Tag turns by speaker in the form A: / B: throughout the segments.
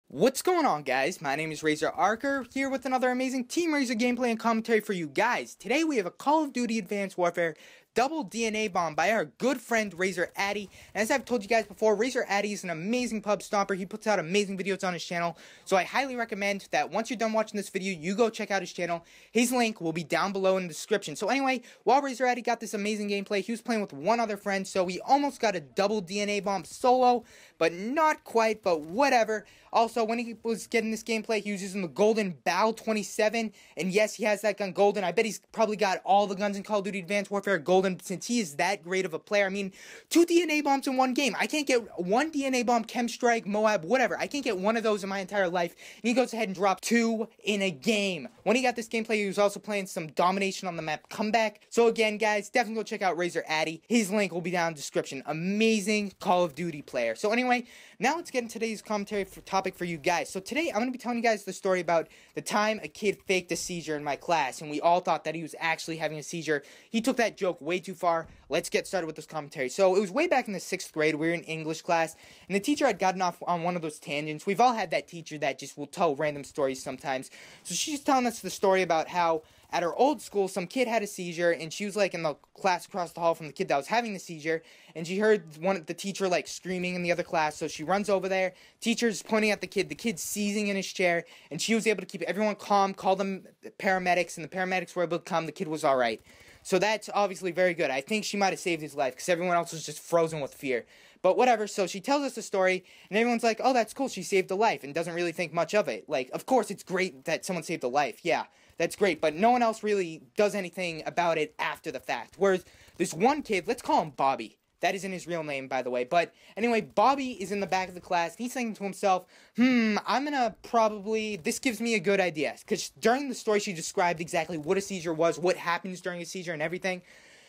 A: What's going on, guys? My name is RzoR here with another amazing Team Razor gameplay and commentary for you guys. Today we have a Call of Duty Advanced Warfare double DNA bomb by our good friend RzoRAddey. And as I've told you guys before, RzoRAddey is an amazing pub stomper. He puts out amazing videos on his channel, so I highly recommend that once you're done watching this video, you go check out his channel. His link will be down below in the description. So anyway, while RzoRAddey got this amazing gameplay, he was playing with one other friend, so he almost got a double DNA bomb solo, but not quite, but whatever. Also, when he was getting this gameplay, he was using the golden BAL-27, and yes, he has that gun golden. I bet he's probably got all the guns in Call of Duty Advanced Warfare golden since he is that great of a player. I mean, 2 DNA bombs in one game. I can't get one DNA bomb, Chem Strike, Moab, whatever. I can't get one of those in my entire life, and he goes ahead and drops 2 in a game. When he got this gameplay, he was also playing some Domination on the map Comeback. So again, guys, definitely go check out RzoRAddey. His link will be down in the description. Amazing Call of Duty player. So anyway, now let's get into today's commentary topic for you guys. So today, I'm going to be telling you guys the story about the time a kid faked a seizure in my class, and we all thought that he was actually having a seizure. He took that joke way too far. Let's get started with this commentary. So it was way back in the 6th grade. We were in English class, and the teacher had gotten off on one of those tangents. We've all had that teacher that just will tell random stories sometimes. So she's telling us the story about how at her old school, some kid had a seizure, and she was like in the class across the hall from the kid that was having the seizure, and she heard the teacher like screaming in the other class, so she runs over there, teacher's pointing at the kid's seizing in his chair, and she was able to keep everyone calm, call them paramedics, and the paramedics were able to come, the kid was alright. So that's obviously very good. I think she might have saved his life, because everyone else was just frozen with fear. But whatever, so she tells us the story, and everyone's like, oh, that's cool, she saved a life, and doesn't really think much of it. Like, of course it's great that someone saved a life, yeah. That's great, but no one else really does anything about it after the fact. Whereas this one kid, let's call him Bobby. That isn't his real name, by the way. But anyway, Bobby is in the back of the class, and he's thinking to himself, I'm gonna probably, this gives me a good idea. Because during the story, she described exactly what a seizure was, what happens during a seizure, and everything.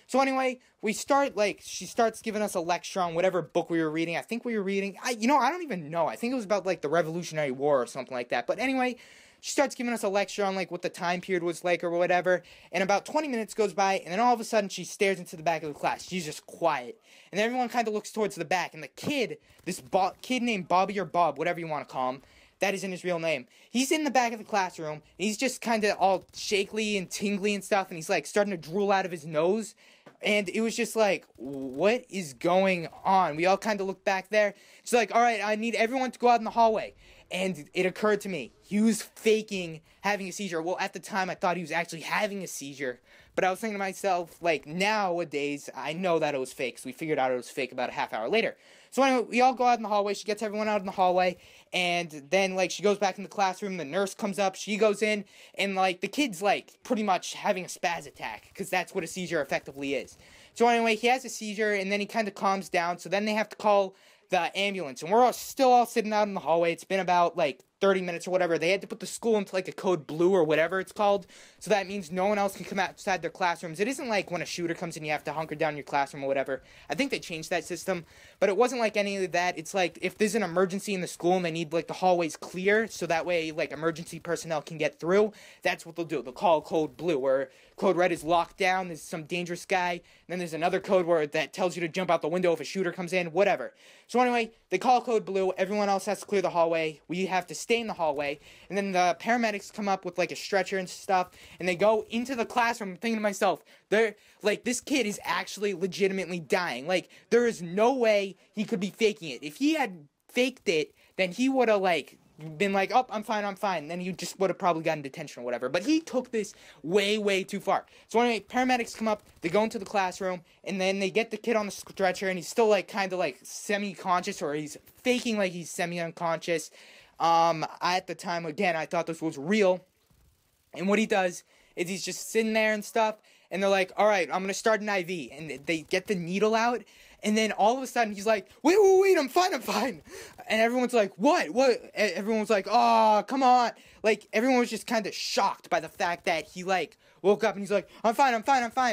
A: So anyway, we start, she starts giving us a lecture on whatever book we were reading. I think we were reading, I don't even know. I think it was about, the Revolutionary War or something like that. But anyway, she starts giving us a lecture on, what the time period was like or whatever, and about 20 minutes goes by, and then all of a sudden, she stares into the back of the class. She's just quiet, and everyone kind of looks towards the back, and the kid, this kid named Bobby or Bob, whatever you want to call him, that isn't his real name. He's in the back of the classroom, and he's just kind of all shakily and tingly and stuff, and he's, starting to drool out of his nose, and it was just what is going on? We all kind of looked back there. She's like, all right, I need everyone to go out in the hallway. And it occurred to me, he was faking having a seizure. Well, at the time, I thought he was actually having a seizure. But I was thinking to myself, nowadays, I know that it was fake. So we figured out it was fake about a half hour later. So anyway, we all go out in the hallway. She gets everyone out in the hallway. And then, she goes back in the classroom. The nurse comes up. She goes in. And, the kid's, pretty much having a spaz attack. Because that's what a seizure effectively is. So anyway, he has a seizure. And then he kind of calms down. So then they have to call the ambulance, and we're still all sitting out in the hallway. It's been about 30 minutes or whatever. They had to put the school into a code blue or whatever it's called, so that means no one else can come outside their classrooms. It isn't like when a shooter comes in, you have to hunker down in your classroom or whatever. I think they changed that system, but it wasn't like any of that. It's if there's an emergency in the school and they need the hallways clear, so that way emergency personnel can get through, that's what they'll do. They'll call code blue, where code red is locked down, there's some dangerous guy, and then there's another code where that tells you to jump out the window if a shooter comes in, whatever. So anyway, they call code blue, everyone else has to clear the hallway, we have to stay in the hallway, and then the paramedics come up with a stretcher and stuff, and they go into the classroom. I'm thinking to myself, they're this kid is actually legitimately dying. There is no way he could be faking it. If he had faked it, then he would have been oh, I'm fine, and then he just would have probably gotten detention or whatever. But he took this way, way too far. So anyway, paramedics come up, they go into the classroom, and then they get the kid on the stretcher, and he's still kind of semi-conscious, or he's faking he's semi-unconscious. At the time, again, I thought this was real, and what he does is he's just sitting there and stuff, and they're like, alright, I'm gonna start an IV, and they get the needle out, and then all of a sudden, he's like, wait, I'm fine, and everyone's like, what, everyone's like, oh, come on, everyone was just kind of shocked by the fact that he, woke up, and he's like, I'm fine,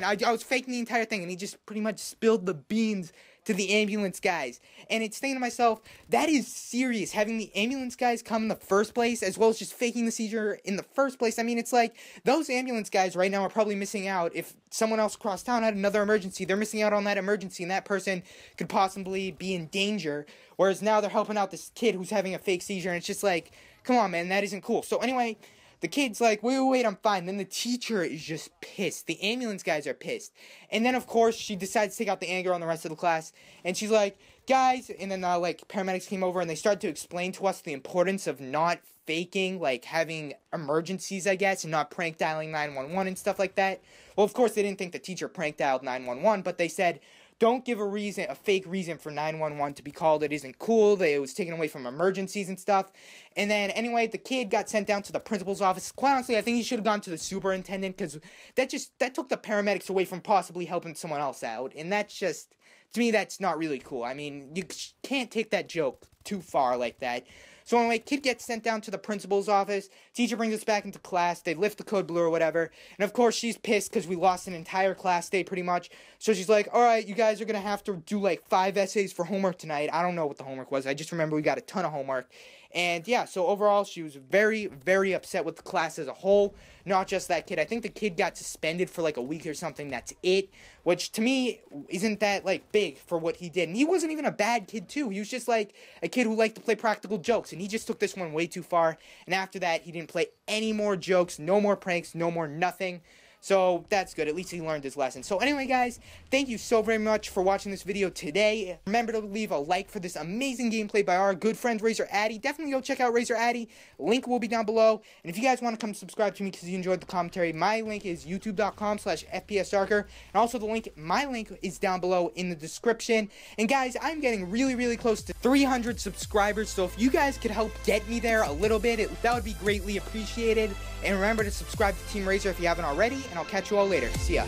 A: I was faking the entire thing, and he just pretty much spilled the beans to the ambulance guys. And it's thinking to myself, that is serious, having the ambulance guys come in the first place, as well as just faking the seizure in the first place. I mean, it's like, those ambulance guys right now are probably missing out. If someone else across town had another emergency, they're missing out on that emergency, and that person could possibly be in danger. Whereas now they're helping out this kid who's having a fake seizure, and it's just like, come on, man, that isn't cool. So anyway, the kid's like, wait, I'm fine. Then the teacher is just pissed. The ambulance guys are pissed. And then, of course, she decides to take out the anger on the rest of the class. And she's like, guys, and then, like, paramedics came over and they started to explain to us the importance of not faking, like, having emergencies, I guess, and not prank dialing 911 and stuff like that. Well, of course, they didn't think the teacher prank dialed 911, but they said, don't give a fake reason for 911 to be called. It isn't cool. It was taken away from emergencies and stuff. And then, anyway, the kid got sent down to the principal's office. Quite honestly, I think he should have gone to the superintendent, because that took the paramedics away from possibly helping someone else out. And that's just, to me, that's not really cool. I mean, you can't take that joke too far like that. So anyway, kid gets sent down to the principal's office. Teacher brings us back into class. They lift the code blue or whatever. And of course, she's pissed because we lost an entire class day pretty much. So she's like, all right, you guys are going to have to do like 5 essays for homework tonight. I don't know what the homework was. I just remember we got a ton of homework. And yeah, so overall, she was very, very upset with the class as a whole. Not just that kid. I think the kid got suspended for like a week or something. That's it. Which, to me, isn't that, like, big for what he did. And he wasn't even a bad kid, too. He was just, like, a kid who liked to play practical jokes. And he just took this one way too far. And after that, he didn't play any more jokes. No more pranks. No more nothing. So, that's good. At least he learned his lesson. So, anyway, guys, thank you so very much for watching this video today. Remember to leave a like for this amazing gameplay by our good friend RzoRAddey. Definitely go check out RzoRAddey. Link will be down below. And if you guys want to come subscribe to me because you enjoyed the commentary, my link is youtube.com/FPSArker. And also my link is down below in the description. And guys, I'm getting really, really close to 300 subscribers. So, if you guys could help get me there a little bit, that would be greatly appreciated. And remember to subscribe to Team RzoR if you haven't already. And I'll catch you all later. See ya.